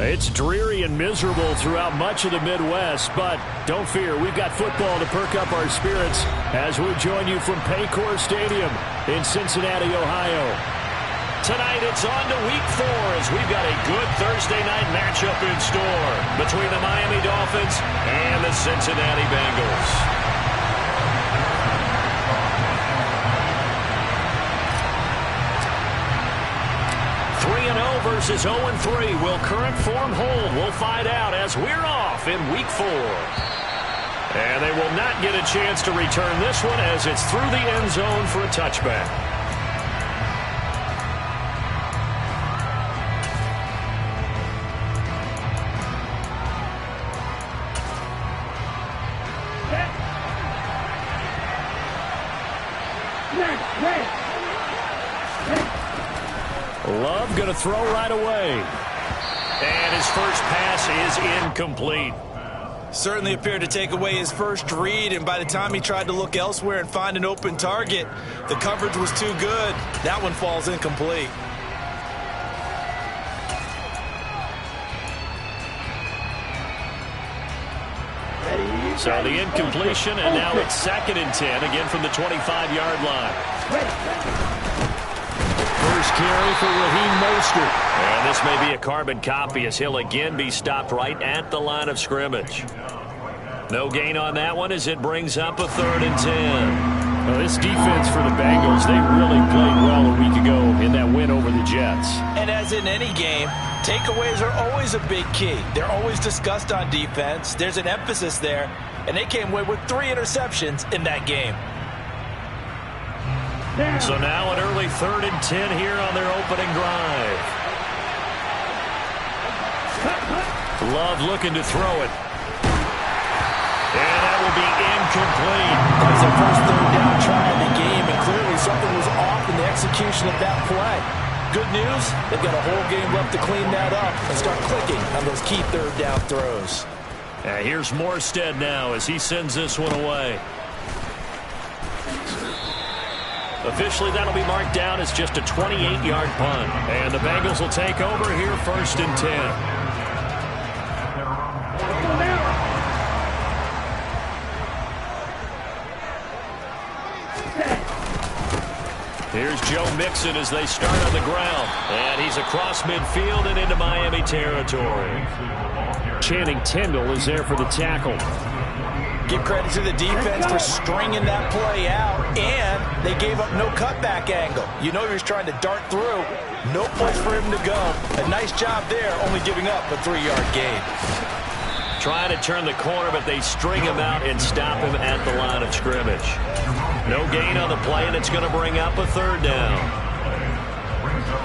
It's dreary and miserable throughout much of the Midwest, but don't fear, we've got football to perk up our spirits as we join you from Paycor Stadium in Cincinnati, Ohio. Tonight it's on to Week 4 as we've got a good Thursday night matchup in store between the Miami Dolphins and the Cincinnati Bengals. 3-0 versus 0-3. Will current form hold? We'll find out as we're off in Week 4. And they will not get a chance to return this one as it's through the end zone for a touchback. Love going to throw right away. And his first pass is incomplete. Certainly appeared to take away his first read, and by the time he tried to look elsewhere and find an open target, the coverage was too good. That one falls incomplete. So the incompletion, and now it's 2nd and 10, again from the 25-yard line. First carry for Raheem Mostert. And this may be a carbon copy as he'll again be stopped right at the line of scrimmage. No gain on that one as it brings up a 3rd and 10. Well, this defense for the Bengals, they really played well a week ago in that win over the Jets. And as in any game, takeaways are always a big key. They're always discussed on defense. There's an emphasis there, and they came away with 3 interceptions in that game. So now an early 3rd and 10 here on their opening drive. Love looking to throw it. And that will be incomplete. That was their first 3rd down try in the game, and clearly something was off in the execution of that play. Good news, they've got a whole game left to clean that up and start clicking on those key 3rd down throws. Here's Morstead now as he sends this one away. Officially, that'll be marked down as just a 28-yard punt. And the Bengals will take over here 1st and 10. Here's Joe Mixon as they start on the ground. And he's across midfield and into Miami territory. Channing Tindall is there for the tackle. Give credit to the defense for stringing that play out, and they gave up no cutback angle. You know he was trying to dart through. No place for him to go. A nice job there, only giving up a 3-yard gain. Trying to turn the corner, but they string him out and stop him at the line of scrimmage. No gain on the play, and it's going to bring up a 3rd down.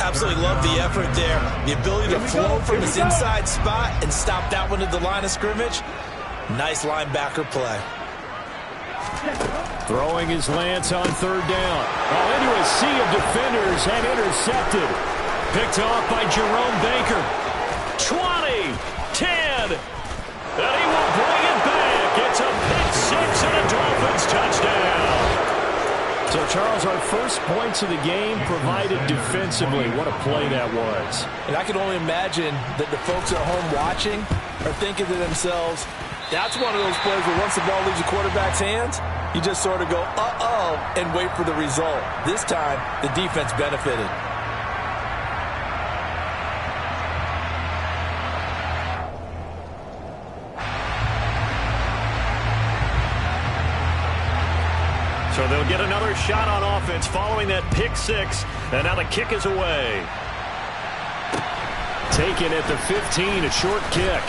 Absolutely love the effort there. The ability to flow from his inside spot and stop that one at the line of scrimmage. Nice linebacker play. Throwing his lance on 3rd down. Oh, into a sea of defenders and intercepted. Picked off by Jerome Baker. 20, 10, and he will bring it back. It's a pick 6 and a Dolphins touchdown. So, Charles, our first points of the game provided defensively. What a play that was. And I can only imagine that the folks at home watching are thinking to themselves, that's one of those plays where once the ball leaves the quarterback's hands, you just sort of go, uh-oh, and wait for the result. This time, the defense benefited. So they'll get another shot on offense following that pick 6, and now the kick is away. Taken at the 15, a short kick.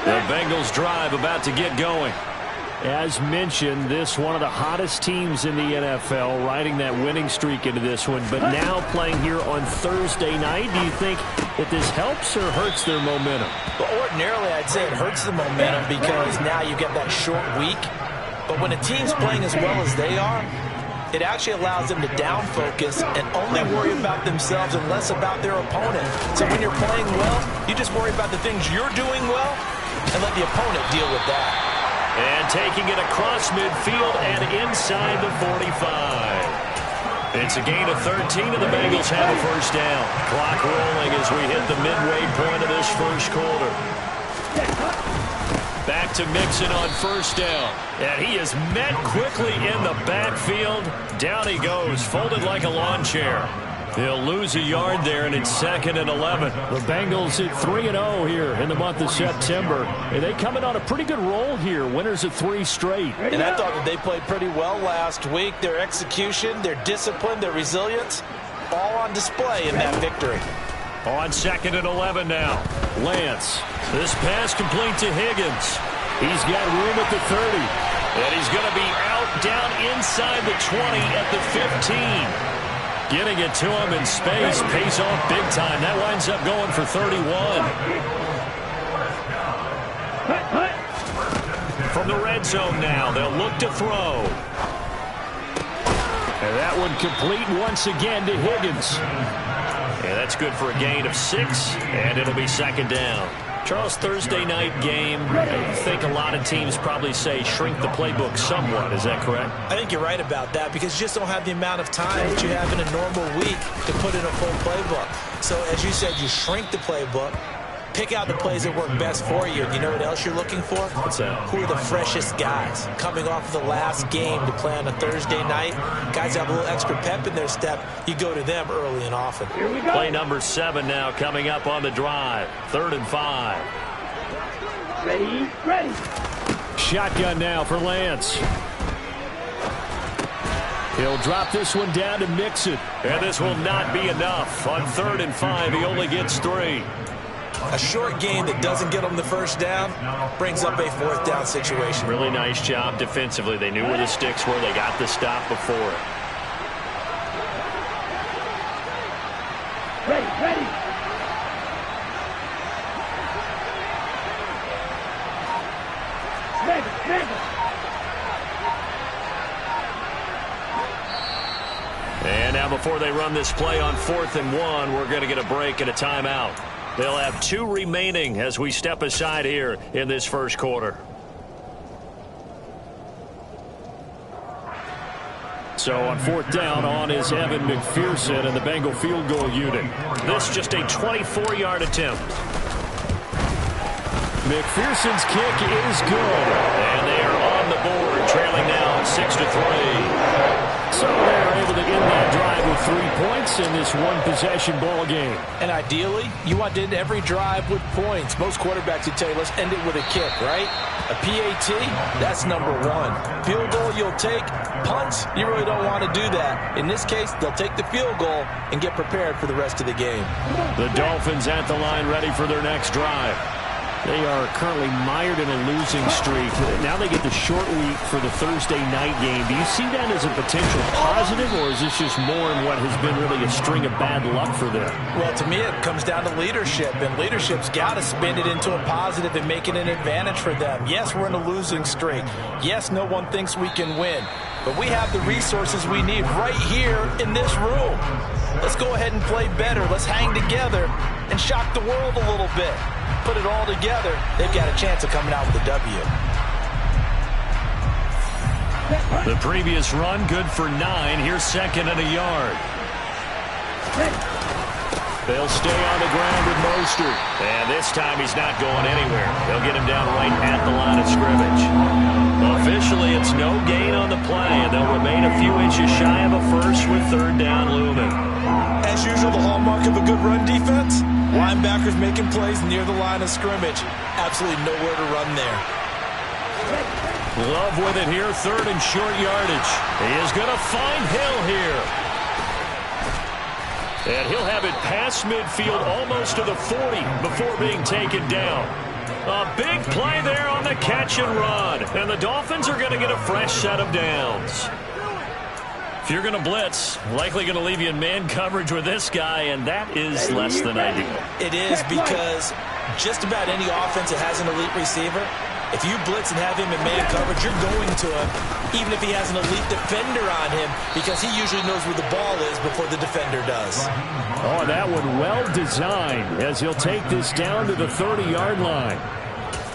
The Bengals drive about to get going. As mentioned, this one of the hottest teams in the NFL, riding that winning streak into this one, but now playing here on Thursday night. Do you think that this helps or hurts their momentum? Well, ordinarily, I'd say it hurts the momentum because now you get that short week. But when a team's playing as well as they are, it actually allows them to down focus and only worry about themselves and less about their opponent. So when you're playing well, you just worry about the things you're doing well and let the opponent deal with that. And taking it across midfield and inside the 45. It's a gain of 13, and the Bengals have a first down. Clock rolling as we hit the midway point of this first quarter. Back to Mixon on first down. And he is met quickly in the backfield. Down he goes, folded like a lawn chair. He'll lose a yard there, and it's 2nd and 11. The Bengals at 3-0 here in the month of September. And they come in on a pretty good roll here. Winners of 3 straight. And I thought that they played pretty well last week. Their execution, their discipline, their resilience, all on display in that victory. On 2nd and 11 now. Lance. This pass complete to Higgins. He's got room at the 30. And he's going to be out down inside the 20 at the 15. Getting it to him in space pays off big time. That winds up going for 31. From the red zone now, they'll look to throw. And that one complete once again to Higgins. And that's good for a gain of 6, and it'll be 2nd down. Charles, Thursday night game, I think a lot of teams probably say shrink the playbook somewhat. Is that correct? I think you're right about that because you just don't have the amount of time that you have in a normal week to put in a full playbook. So as you said, you shrink the playbook, pick out the plays that work best for you. And you know what else you're looking for? What's that? Who are the freshest guys coming off of the last game to play on a Thursday night? Guys have a little extra pep in their step. You go to them early and often. Play number 7 now coming up on the drive. 3rd and 5. Ready. Shotgun now for Lance. He'll drop this one down to Mixon. And this will not be enough. On 3rd and 5, he only gets 3. A short game that doesn't get them the first down brings up a 4th down situation. Really nice job defensively. They knew where the sticks were. They got the stop before it. Ready. And now before they run this play on 4th and 1, we're going to get a break and a timeout. They'll have 2 remaining as we step aside here in this first quarter. So on 4th down, on is Evan McPherson and the Bengal field goal unit. This just a 24-yard attempt. McPherson's kick is good. And they are on the board, trailing now 6-3. So they're able to end that drive with 3 points in this one-possession ball game. And ideally, you want to end every drive with points. Most quarterbacks would tell you, let's end it with a kick, right? A PAT, that's number 1. Field goal you'll take. Punts, you really don't want to do that. In this case, they'll take the field goal and get prepared for the rest of the game. The Dolphins at the line ready for their next drive. They are currently mired in a losing streak. Now they get the short week for the Thursday night game. Do you see that as a potential positive, or is this just more in what has been really a string of bad luck for them? Well, to me, it comes down to leadership, and leadership's got to spin it into a positive and make it an advantage for them. Yes, we're in a losing streak. Yes, no one thinks we can win, but we have the resources we need right here in this room. Let's go ahead and play better. Let's hang together and shock the world a little bit. Put it all together, they've got a chance of coming out with a W. The previous run, good for 9. Here's 2nd and a yard. They'll stay on the ground with Mostert. And this time he's not going anywhere. They'll get him down right at the line of scrimmage. Officially, it's no gain on the play, and they'll remain a few inches shy of a first with 3rd down looming. As usual, the hallmark of a good run defense, linebackers making plays near the line of scrimmage. Absolutely nowhere to run there. Love with it here, 3rd and short yardage. He is going to find Hill here. And he'll have it past midfield almost to the 40 before being taken down. A big play there on the catch and run. And the Dolphins are going to get a fresh set of downs. If you're going to blitz, likely going to leave you in man coverage with this guy, and that is less than ideal. It is, because just about any offense that has an elite receiver If you blitz and have him in man coverage, you're going to him, even if he has an elite defender on him, because he usually knows where the ball is before the defender does. Oh, that one well designed as he'll take this down to the 30-yard line.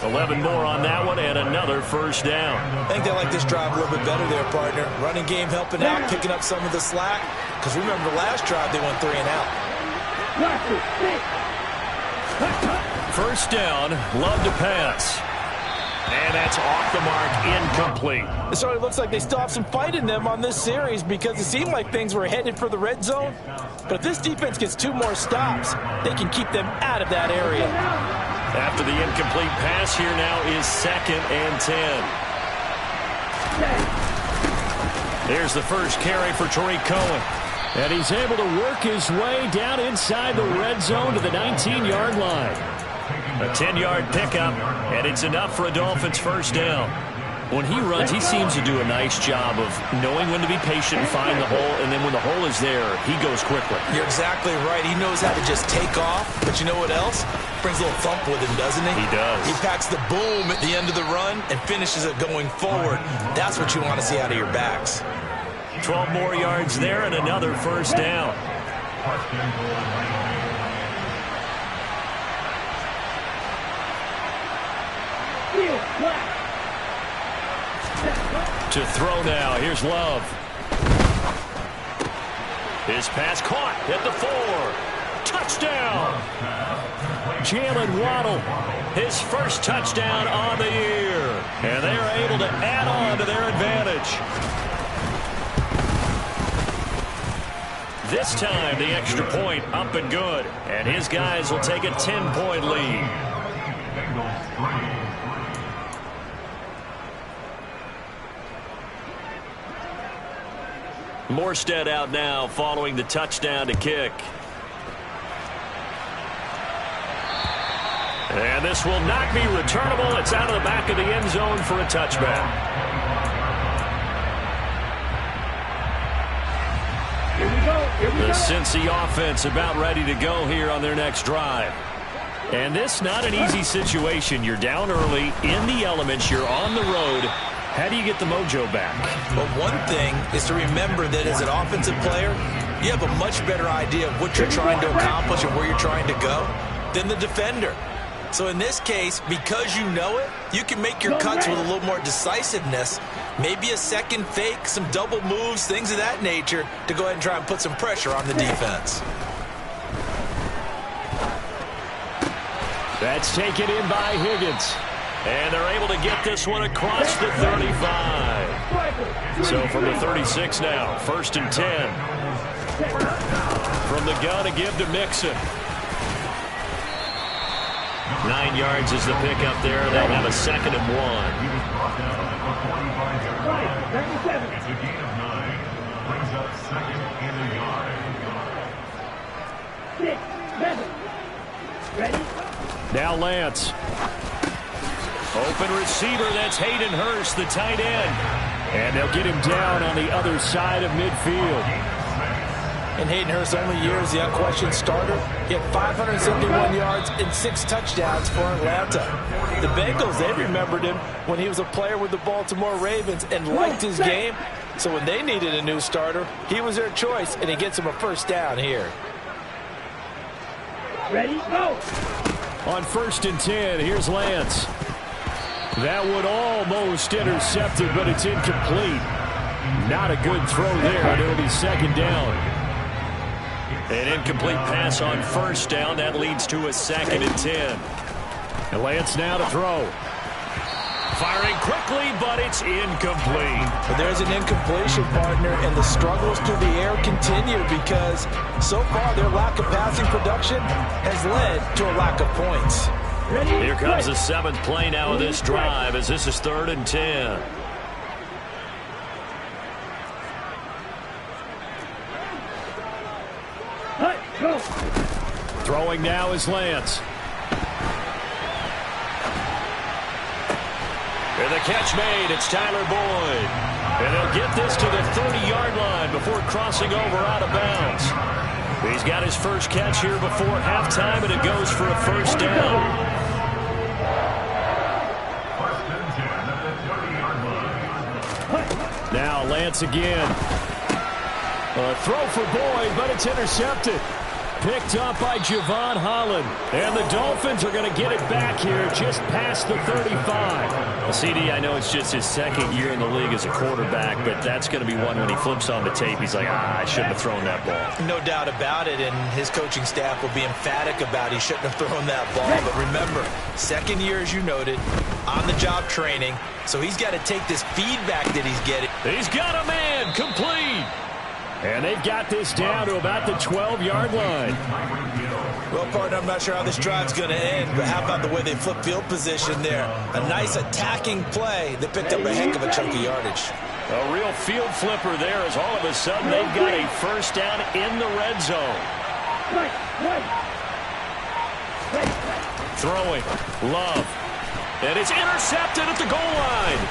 11 more on that one and another first down. I think they like this drive a little bit better there, partner. Running game helping out, picking up some of the slack. Because remember, the last drive they went 3 and out. First down, Love to pass. And that's off the mark, incomplete. It certainly looks like they still have some fight in them on this series because it seemed like things were headed for the red zone. But if this defense gets 2 more stops, they can keep them out of that area. After the incomplete pass, here now is 2nd and 10. Here's the first carry for Tariq Cohen. And he's able to work his way down inside the red zone to the 19-yard line. A 10-yard pickup, and it's enough for a Dolphins first down. When he runs, he seems to do a nice job of knowing when to be patient and find the hole, and then when the hole is there, he goes quickly. You're exactly right. He knows how to just take off, but you know what else? Brings a little thump with him, doesn't he? He does. He packs the boom at the end of the run and finishes it going forward. That's what you want to see out of your backs. 12 more yards there and another first down. To throw now, here's Love. His pass caught at the 4. Touchdown! Jalen Waddle, his first touchdown on the year. And they're able to add on to their advantage. This time, the extra point up and good. And his guys will take a 10-point lead. Morstead out now following the touchdown to kick. And this will not be returnable. It's out of the back of the end zone for a touchback. The Cincy offense about ready to go here on their next drive. And this not an easy situation. You're down early, in the elements, you're on the road. How do you get the mojo back? Well, one thing is to remember that as an offensive player, you have a much better idea of what you're trying to accomplish and where you're trying to go than the defender. So in this case, because you know it, you can make your cuts with a little more decisiveness, maybe a second fake, some double moves, things of that nature, to go ahead and try and put some pressure on the defense. That's taken in by Higgins. And they're able to get this one across the 35. So from the 36 now, 1st and 10. From the gun to give to Mixon. 9 yards is the pickup there. They'll have a 2nd and 1. It's a gain of 9. Brings up 2nd and a yard. 6, 7. Ready? Now Lance. Open receiver, that's Hayden Hurst, the tight end. And they'll get him down on the other side of midfield. In Hayden Hurst's only year as the unquestioned starter, he had 571 yards and 6 touchdowns for Atlanta. The Bengals, they remembered him when he was a player with the Baltimore Ravens and liked his game. So when they needed a new starter, he was their choice, and he gets them a first down here. Ready? Go! On 1st and 10, here's Lance. That one almost intercepted, but it's incomplete. Not a good throw there, and it'll be 2nd down. An incomplete pass on 1st down. That leads to a 2nd and 10. And Lance now to throw. Firing quickly, but it's incomplete. But there's an incompletion, partner, and the struggles through the air continue because so far their lack of passing production has led to a lack of points. Here comes the 7th play now of this drive as this is 3rd and 10. Throwing now is Lance. And the catch made. It's Tyler Boyd. And they'll get this to the 30-yard line before crossing over out of bounds. He's got his first catch here before halftime, and it goes for a first down. Now Lance again. A throw for Boyd, but it's intercepted. Picked up by Javon Holland. And the Dolphins are going to get it back here just past the 35. Well, CD, I know it's just his second year in the league as a quarterback, but that's going to be one when he flips on the tape. He's like, I shouldn't have thrown that ball. No doubt about it, and his coaching staff will be emphatic about he shouldn't have thrown that ball. But remember, second year, as you noted, on-the-job training, so he's got to take this feedback that he's getting. He's got a man, complete. And they've got this down to about the 12-yard line. Well, partner, I'm not sure how this drive's going to end, but how about the way they flip field position there? A nice attacking play that picked up a heck of a chunk of yardage. A real field flipper there as all of a sudden they've got a first down in the red zone. Throwing. Love. And it's intercepted at the goal line.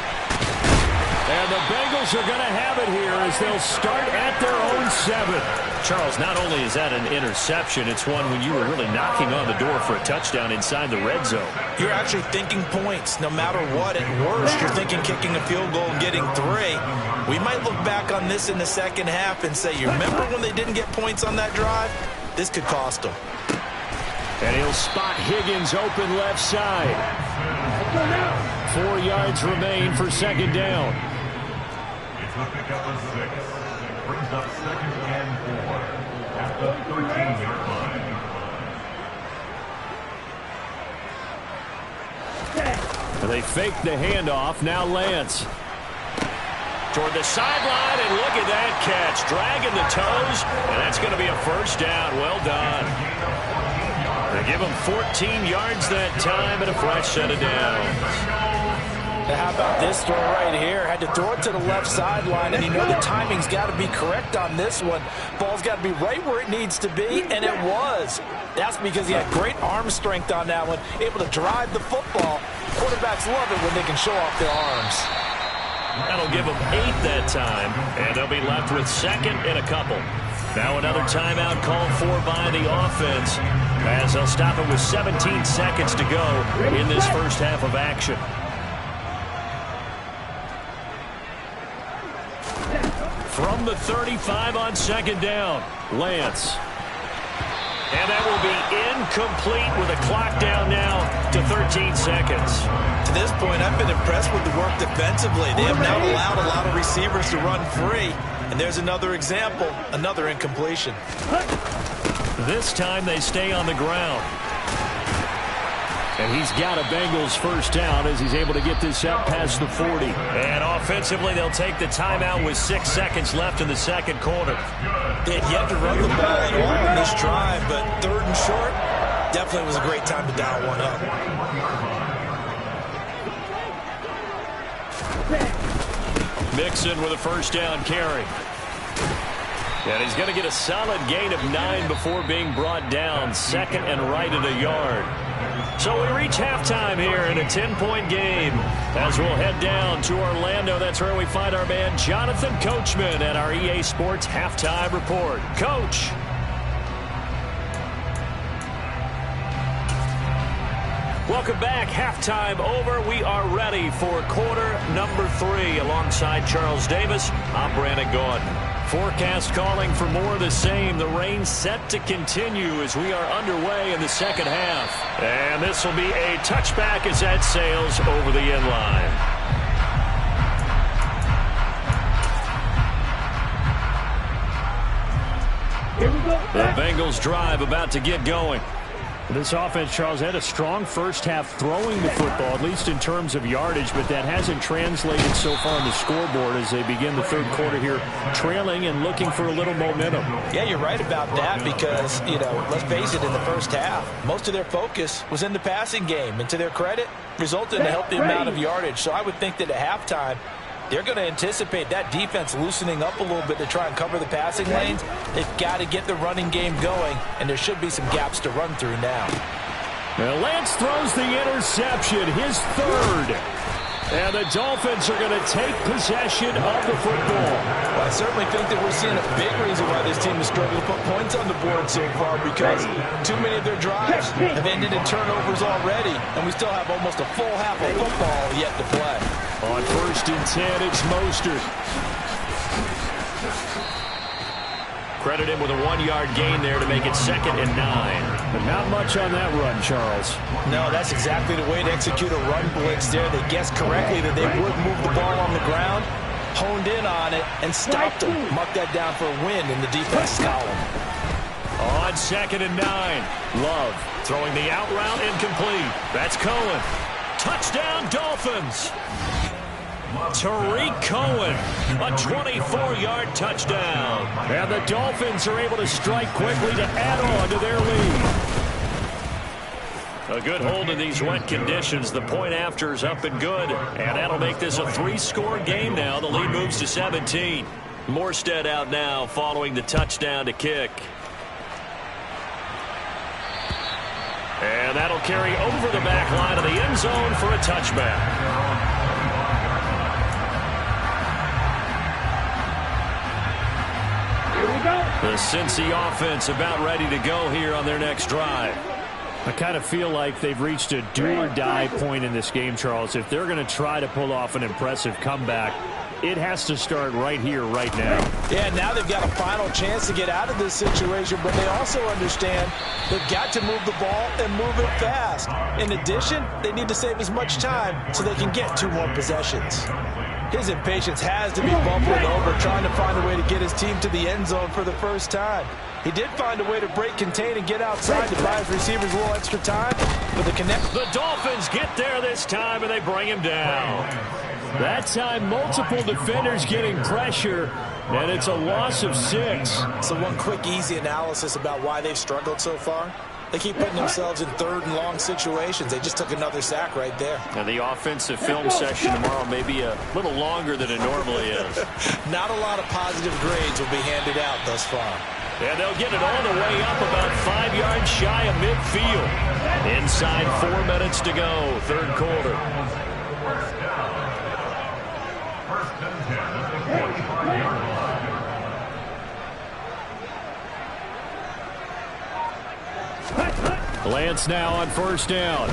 And the Bengals are going to have it here as they'll start at their own 7. Charles, not only is that an interception, it's one when you were really knocking on the door for a touchdown inside the red zone. You're actually thinking points no matter what. At worst, you're thinking kicking a field goal and getting 3. We might look back on this in the second half and say, you remember when they didn't get points on that drive? This could cost them. And he'll spot Higgins open left side. 4 yards remain for second down. It's a pickup of 6. Brings up 2nd and 4 at the 13-yard line. They fake the handoff. Now Lance. Toward the sideline, and look at that catch. Dragging the toes, and that's going to be a first down. Well done. They give him 14 yards that time and a fresh set of downs. Now, how about this throw right here? Had to throw it to the left sideline, and you know the timing's got to be correct on this one. Ball's got to be right where it needs to be, and it was. That's because he had great arm strength on that one, able to drive the football. Quarterbacks love it when they can show off their arms. That'll give them 8 that time, and they'll be left with 2nd and a couple. Now another timeout called for by the offense, as they'll stop it with 17 seconds to go in this first half of action. From the 35 on second down, Lance. And that will be incomplete with a clock down now to 13 seconds. To this point, I've been impressed with the work defensively. They have now allowed a lot of receivers to run free. And there's another example, another incompletion. This time they stay on the ground. And he's got a Bengals first down as he's able to get this up past the 40. And offensively, they'll take the timeout with 6 seconds left in the second quarter. They had yet to run the ball at all on this drive, but 3rd and short, definitely was a great time to dial one up. Mixon with a first down carry. And he's going to get a solid gain of 9 before being brought down. 2nd and right at a yard. So we reach halftime here in a 10-point game. As we'll head down to Orlando, that's where we find our man Jonathan Coachman at our EA Sports Halftime Report. Coach. Welcome back. Halftime over. We are ready for quarter number 3. Alongside Charles Davis, I'm Brandon Gordon. Forecast calling for more of the same. The rain set to continue as we are underway in the second half. And this will be a touchback as that sails over the end line. The Bengals drive about to get going. This offense, Charles, had a strong first half throwing the football, at least in terms of yardage, but that hasn't translated so far on the scoreboard as they begin the third quarter here, trailing and looking for a little momentum. Yeah, you're right about that because, let's face it, in the first half, most of their focus was in the passing game, and to their credit, resulted in a healthy amount of yardage. So I would think that at halftime, they're going to anticipate that defense loosening up a little bit to try and cover the passing lanes. They've got to get the running game going, and there should be some gaps to run through now. Now Lance throws the interception, his 3rd. And the Dolphins are going to take possession of the football. Well, I certainly think that we're seeing a big reason why this team has struggled to put points on the board so far, because too many of their drives have ended in turnovers already, and we still have almost a full half of football yet to play. On 1st and 10, it's Mostert. Credit him with a 1-yard gain there to make it 2nd and 9. But not much on that run, Charles. No, that's exactly the way to execute a run blitz there. They guessed correctly that they would move the ball on the ground, honed in on it, and stopped them. Mark that down for a win in the defense column. On 2nd and 9. Love throwing the out route incomplete. That's Cohen. Touchdown, Dolphins. Tariq Cohen, a 24-yard touchdown. And the Dolphins are able to strike quickly to add on to their lead. A good hold in these wet conditions. The point after is up and good. And that'll make this a 3-score game now. The lead moves to 17. Morstead out now following the touchdown to kick. And that'll carry over the back line of the end zone for a touchback. The Cincy offense about ready to go here on their next drive. I kind of feel like they've reached a do-or-die point in this game, Charles. If they're going to try to pull off an impressive comeback, it has to start right here, right now. Yeah, now they've got a final chance to get out of this situation, but they also understand they've got to move the ball and move it fast. In addition, they need to save as much time so they can get 2 more possessions. His impatience has to be bubbling over, trying to find a way to get his team to the end zone for the first time. He did find a way to break contain and get outside to buy his receivers a little extra time. But the Dolphins get there this time, and they bring him down. That time, multiple defenders getting pressure, and it's a loss of 6. So one quick, easy analysis about why they've struggled so far. They keep putting themselves in 3rd and long situations. They just took another sack right there. And the offensive film session tomorrow may be a little longer than it normally is. Not a lot of positive grades will be handed out thus far. And they'll get it all the way up about 5 yards shy of midfield. Inside 4 minutes to go, 3rd quarter. First and 10 at the 45-yard line. Lance now on 1st down.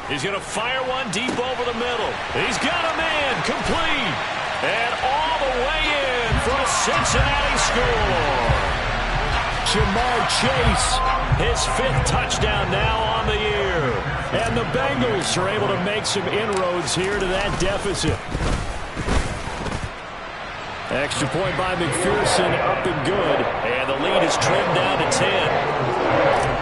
He's going to fire one deep over the middle. He's got a man complete. And all the way in for a Cincinnati score. Jamar Chase, his 5th touchdown now on the year. And the Bengals are able to make some inroads here to that deficit. Extra point by McPherson, up and good. And the lead is trimmed down to 10.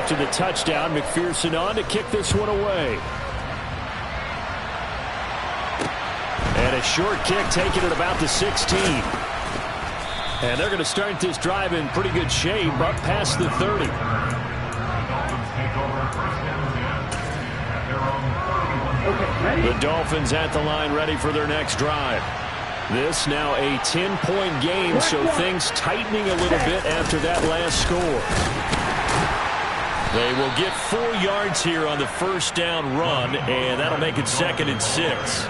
After the touchdown, McPherson on to kick this one away. And a short kick taken at about the 16. And they're going to start this drive in pretty good shape, up past the 30. The Dolphins at the line ready for their next drive. This now a 10-point game, so things tightening a little bit after that last score. They will get 4 yards here on the 1st down run, and that'll make it 2nd and 6.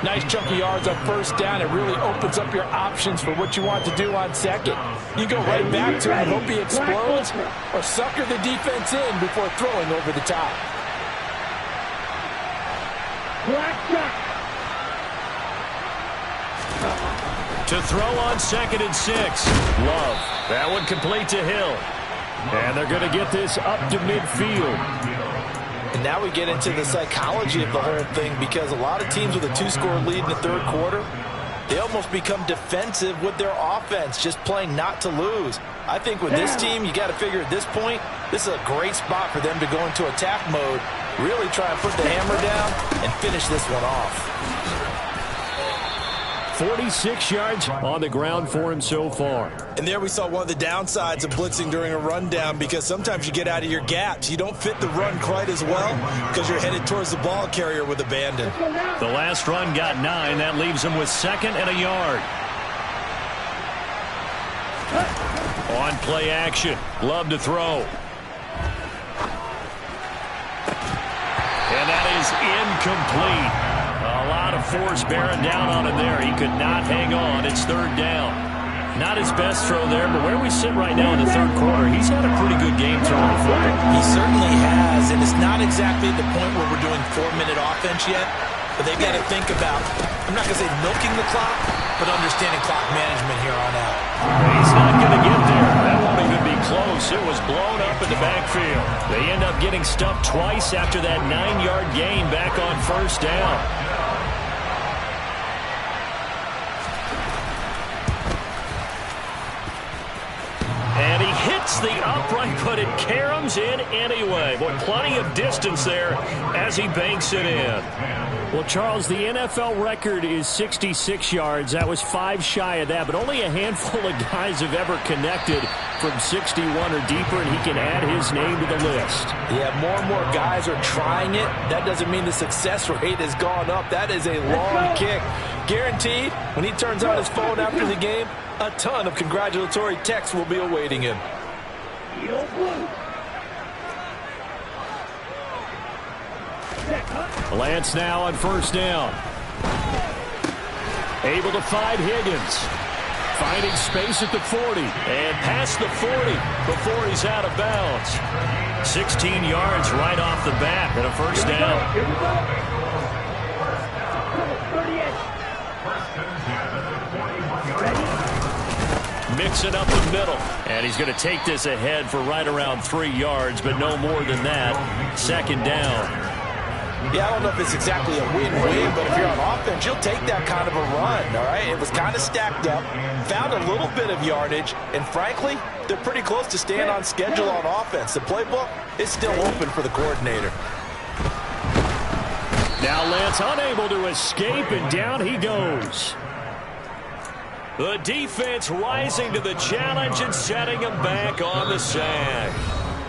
Nice chunk of yards on 1st down. It really opens up your options for what you want to do on 2nd. You go right back to him and hope he explodes, or sucker the defense in before throwing over the top. To throw on 2nd and 6. Love. That one complete to Hill. And they're going to get this up to midfield. And now we get into the psychology of the whole thing, because a lot of teams with a 2-score lead in the 3rd quarter, they almost become defensive with their offense, just playing not to lose. I think with this team, you got to figure at this point, this is a great spot for them to go into attack mode, really try and put the hammer down and finish this one off. 46 yards on the ground for him so far. And there we saw one of the downsides of blitzing during a rundown, because sometimes you get out of your gaps. You don't fit the run quite as well because you're headed towards the ball carrier with abandon. The last run got 9. That leaves him with 2nd and a yard. On play action. Love to throw. is incomplete. A lot of force bearing down on him there. He could not hang on. It's third down. Not his best throw there, but where we sit right now in the third quarter, he's had a pretty good game throwing the football. He certainly has, and it's not exactly the point where we're doing 4-minute offense yet, but they've got to think about, I'm not going to say milking the clock, but understanding clock management here on out. He's not going to get there. That won't even be close. It was blown up in the backfield. They end up getting stuffed twice after that 9-yard gain back on first down. And he hits the upright, but it caroms in anyway. Boy, plenty of distance there as he banks it in. Well, Charles, the NFL record is 66 yards. That was 5 shy of that, but only a handful of guys have ever connected from 61 or deeper, and he can add his name to the list. Yeah, more and more guys are trying it. That doesn't mean the success rate has gone up. That is a long kick. Guaranteed, when he turns on his phone after the game, a ton of congratulatory texts will be awaiting him. Lance now on first down. Able to find Higgins. Finding space at the 40. And past the 40 before he's out of bounds. 16 yards right off the bat and a first down. Mixing up the middle. And he's going to take this ahead for right around 3 yards, but no more than that. Second down. Yeah, I don't know if it's exactly a win-win, but if you're on offense, you'll take that kind of a run, all right? It was kind of stacked up, found a little bit of yardage, and frankly, they're pretty close to staying on schedule on offense. The playbook is still open for the coordinator. Now Lance unable to escape, and down he goes. The defense rising to the challenge and setting him back on the sack.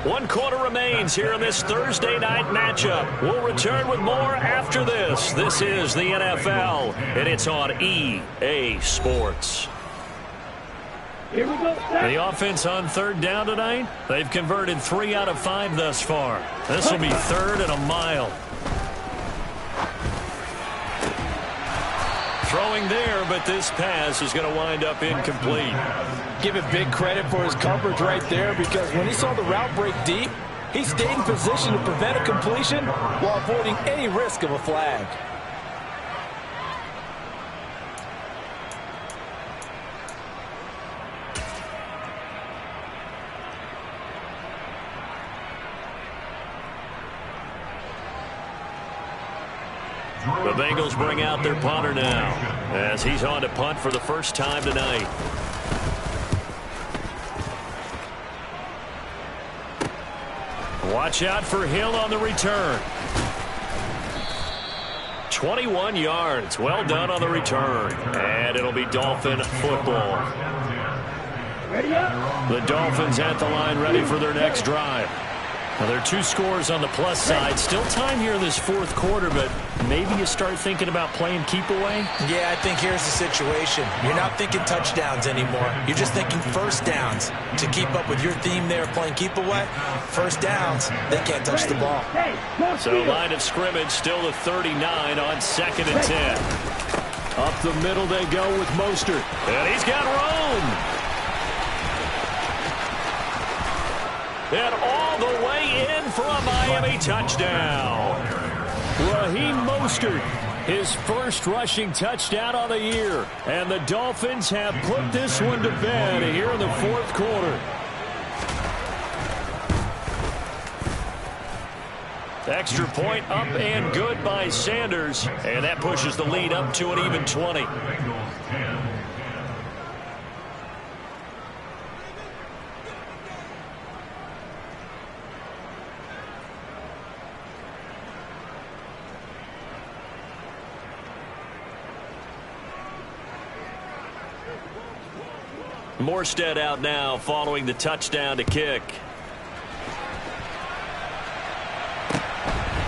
1 quarter remains here in this Thursday night matchup. We'll return with more after this. This is the NFL, and it's on EA Sports. Here we go. The offense on third down tonight, they've converted 3 out of 5 thus far. This will be third and a mile. Throwing there, but this pass is going to wind up incomplete. Give it big credit for his coverage right there, because when he saw the route break deep, he stayed in position to prevent a completion while avoiding any risk of a flag. The Bengals bring out their punter now as he's on to punt for the first time tonight. Watch out for Hill on the return. 21 yards. Well done on the return. And it'll be Dolphin football. The Dolphins at the line ready for their next drive. Well, there are 2 scores on the plus side. Still time here in this fourth quarter, but maybe you start thinking about playing keep away? Yeah, I think here's the situation. You're not thinking touchdowns anymore. You're just thinking first downs. To keep up with your theme there, playing keep away, first downs, they can't touch the ball. So line of scrimmage still the 39 on 2nd and 10. Up the middle they go with Mostert. And he's got room. And all the way in for a Miami touchdown. Raheem Mostert, his first rushing touchdown of the year. And the Dolphins have put this one to bed here in the fourth quarter. Extra point up and good by Sanders. And that pushes the lead up to an even 20. Morstead out now following the touchdown to kick.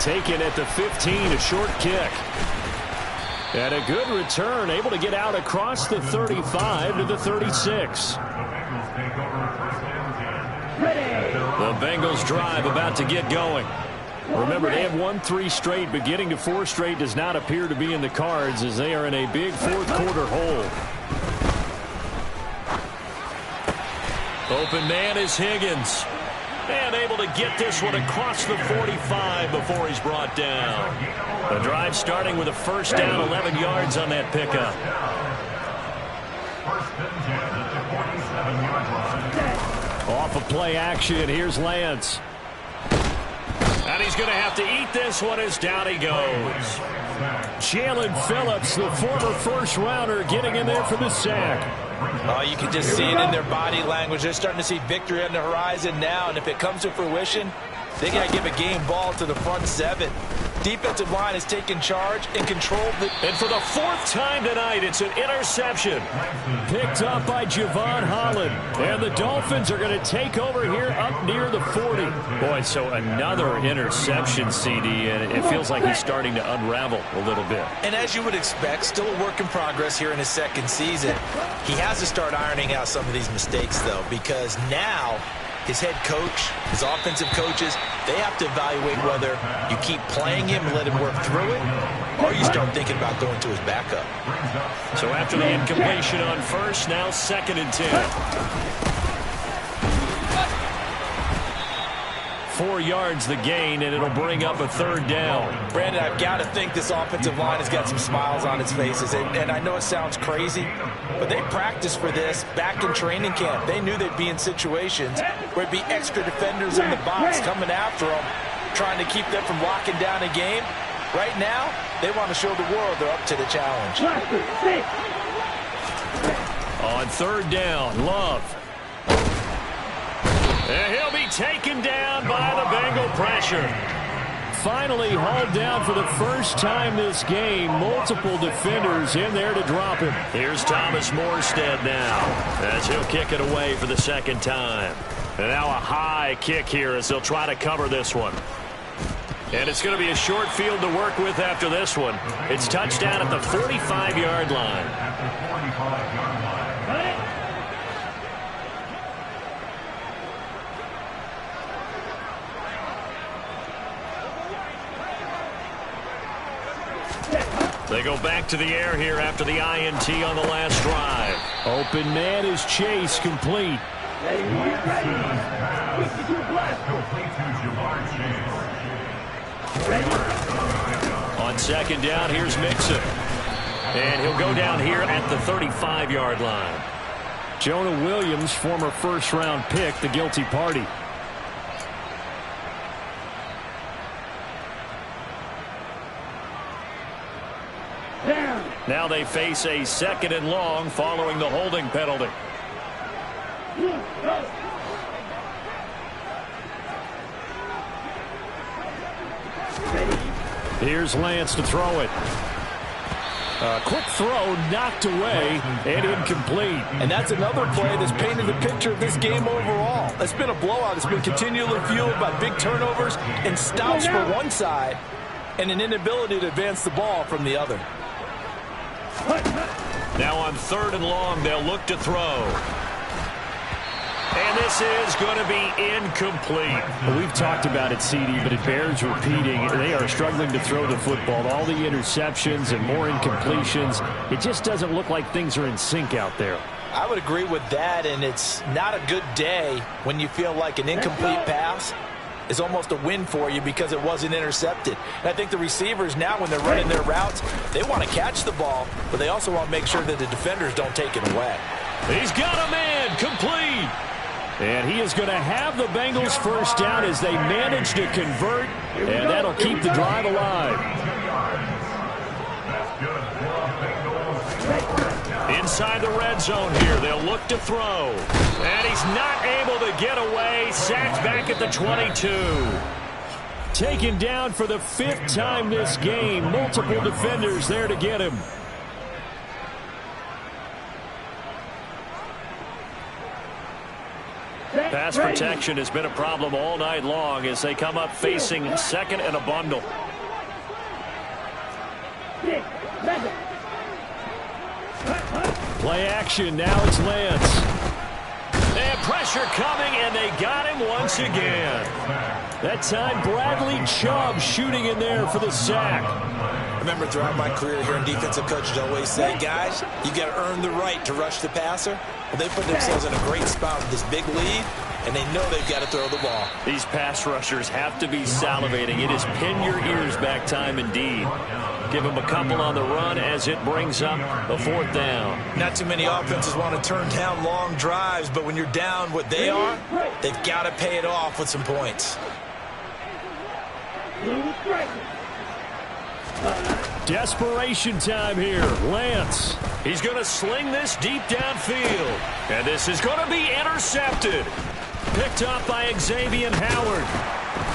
Taken at the 15, a short kick. And a good return, able to get out across the 35 to the 36. The Bengals drive about to get going. Remember, they have won 3 straight, but getting to 4 straight does not appear to be in the cards as they are in a big fourth-quarter hole. Open man is Higgins. And able to get this one across the 45 before he's brought down. The drive starting with a first down, 11 yards on that pickup. First and 10 at the 47-yard line. Off of play action, here's Lance. And he's going to have to eat this one as down he goes. Jalen Phillips, the former first-rounder, getting in there for the sack. Oh, you can just see it in their body language. They're starting to see victory on the horizon now, and if it comes to fruition, they got to give a game ball to the front 7. Defensive line has taken charge and controlled the... And for the 4th time tonight, it's an interception. Picked up by Javon Holland. And the Dolphins are going to take over here up near the 40. Boy, so another interception, CD, and it feels like he's starting to unravel a little bit. And as you would expect, still a work in progress here in his 2nd season. He has to start ironing out some of these mistakes, though, because now his head coach, his offensive coaches, they have to evaluate whether you keep playing him and let him work through it, or you start thinking about going to his backup. So after the incompletion on first, now 2nd and 10. 4 yards the gain, and it'll bring up a 3rd down. Brandon, I've got to think this offensive line has got some smiles on its faces. And I know it sounds crazy, but they practiced for this back in training camp. They knew they'd be in situations where it'd be extra defenders in the box coming after them, trying to keep them from locking down a game. Right now, they want to show the world they're up to the challenge. On 3rd down, Love. And he'll be taken down by the Bengal pressure. Finally hauled down for the first time this game. Multiple defenders in there to drop him. Here's Thomas Morstead now as he'll kick it away for the 2nd time. And now a high kick here as they'll try to cover this one. And it's going to be a short field to work with after this one. It's touchdown at the 45-yard line. At the 45-yard line. They go back to the air here after the INT on the last drive. Open man is Chase, complete. On 2nd down, here's Mixon. And he'll go down here at the 35-yard line. Jonah Williams, former first-round pick, the guilty party. Now they face a 2nd and long following the holding penalty. Here's Lance to throw it. A quick throw knocked away and incomplete. And that's another play that's painted the picture of this game overall. It's been a blowout. It's been continually fueled by big turnovers and stops for one side and an inability to advance the ball from the other. Now on 3rd and long, they'll look to throw. And this is going to be incomplete. Well, we've talked about it, CD, but it bears repeating. They are struggling to throw the football. All the interceptions and more incompletions. It just doesn't look like things are in sync out there. I would agree with that, and it's not a good day when you feel like an incomplete pass is almost a win for you because it wasn't intercepted. And I think the receivers now, when they're running their routes, they want to catch the ball, but they also want to make sure that the defenders don't take it away. He's got a man, complete. And he is going to have the Bengals first down as they manage to convert, and that'll keep the drive alive. Inside the red zone here, they'll look to throw. And he's not able to get away. Sacked back at the 22. Taken down for the 5th time this game. Multiple defenders there to get him. Pass protection has been a problem all night long as they come up facing 2nd and a bundle. Play action. Now it's Lance. And pressure coming, and they got him once again. That time, Bradley Chubb shooting in there for the sack. I remember throughout my career here in defensive coaches always say, guys, you got to earn the right to rush the passer. Well, they put themselves in a great spot with this big lead, and they know they've got to throw the ball. These pass rushers have to be salivating. It is pin your ears back time indeed. Give them a couple on the run as it brings up a 4th down. Not too many offenses want to turn down long drives, but when you're down what they are, they've got to pay it off with some points. Desperation time here. Lance. He's going to sling this deep downfield. And this is going to be intercepted. Picked up by Xavier Howard.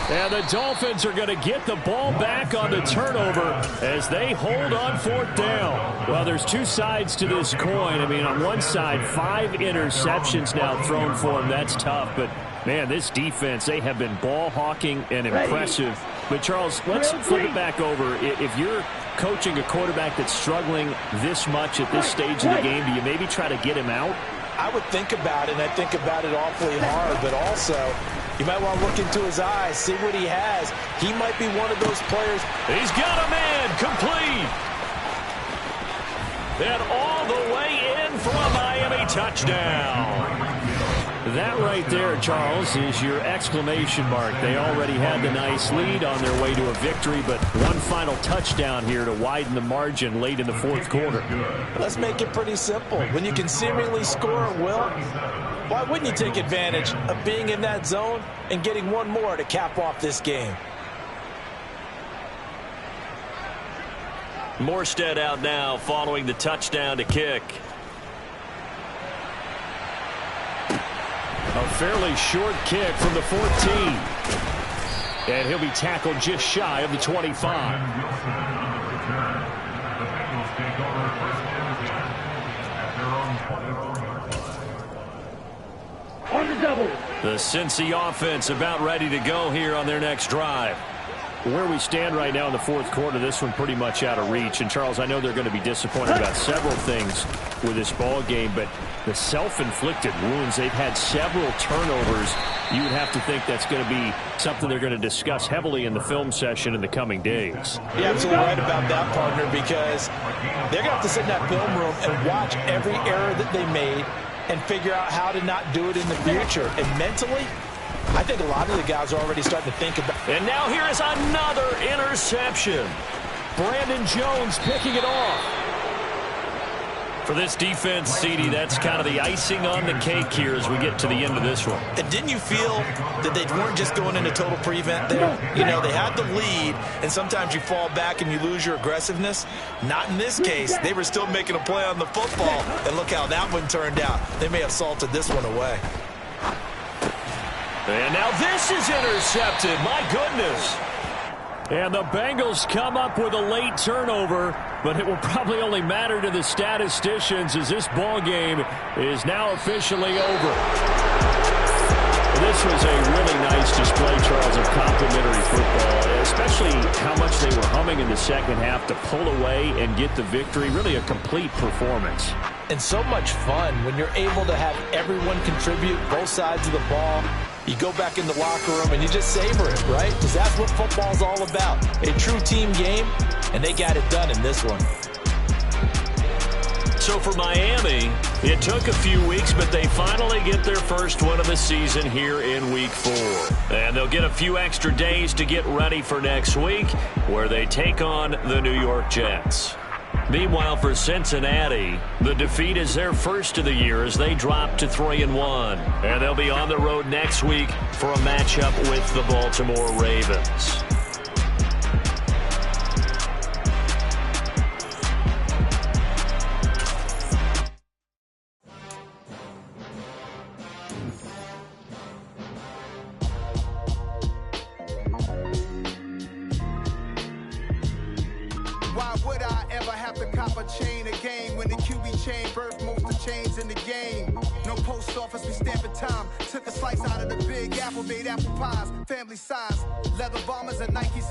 And the Dolphins are going to get the ball back on the turnover as they hold on 4th down. Well, there's two sides to this coin. I mean, on one side, 5 interceptions now thrown for him. That's tough. But, man, this defense, they have been ball hawking and impressive. But, Charles, let's flip it back over. If you're coaching a quarterback that's struggling this much at this stage of the game, do you maybe try to get him out? I would think about it, and I think about it awfully hard, but also you might want to look into his eyes, see what he has. He might be one of those players. He's got a man complete. And all the way in for a Miami touchdown. That right there, Charles, is your exclamation mark. They already had the nice lead on their way to a victory, but one final touchdown here to widen the margin late in the 4th quarter. Let's make it pretty simple. When you can seemingly score at will, why wouldn't you take advantage of being in that zone and getting one more to cap off this game? Morstead out now following the touchdown to kick. A fairly short kick from the 14. And he'll be tackled just shy of the 25. On the double. The Cincy offense about ready to go here on their next drive. Where we stand right now in the 4th quarter, this one pretty much out of reach. And, Charles, I know they're going to be disappointed about several things with this ball game, but the self-inflicted wounds, they've had several turnovers. You would have to think that's going to be something they're going to discuss heavily in the film session in the coming days. You're absolutely right about that, partner, because they're going to have to sit in that film room and watch every error that they made and figure out how to not do it in the future. And mentally, I think a lot of the guys are already starting to think about. And now here is another interception. Brandon Jones picking it off. For this defense, CD, that's kind of the icing on the cake here as we get to the end of this one. And didn't you feel that they weren't just going into total prevent there? You know, they had the lead, and sometimes you fall back and you lose your aggressiveness. Not in this case. They were still making a play on the football, and look how that one turned out. They may have salted this one away. And now this is intercepted. My goodness. And the Bengals come up with a late turnover, but it will probably only matter to the statisticians as this ball game is now officially over. This was a really nice display, Charles, of complimentary football, especially how much they were humming in the second half to pull away and get the victory. Really a complete performance. And so much fun when you're able to have everyone contribute both sides of the ball. You go back in the locker room and you just savor it, right? Because that's what football's all about. A true team game, and they got it done in this one. So for Miami, it took a few weeks, but they finally get their first win of the season here in Week 4. And they'll get a few extra days to get ready for next week, where they take on the New York Jets. Meanwhile, for Cincinnati, the defeat is their first of the year as they drop to 3-1. And they'll be on the road next week for a matchup with the Baltimore Ravens. Why would I ever have to cop a chain again when the QB chain birthed most of chains in the game? No post office, we stamping time. Took a slice out of the big apple, made apple pies, family size, leather bombers and Nike.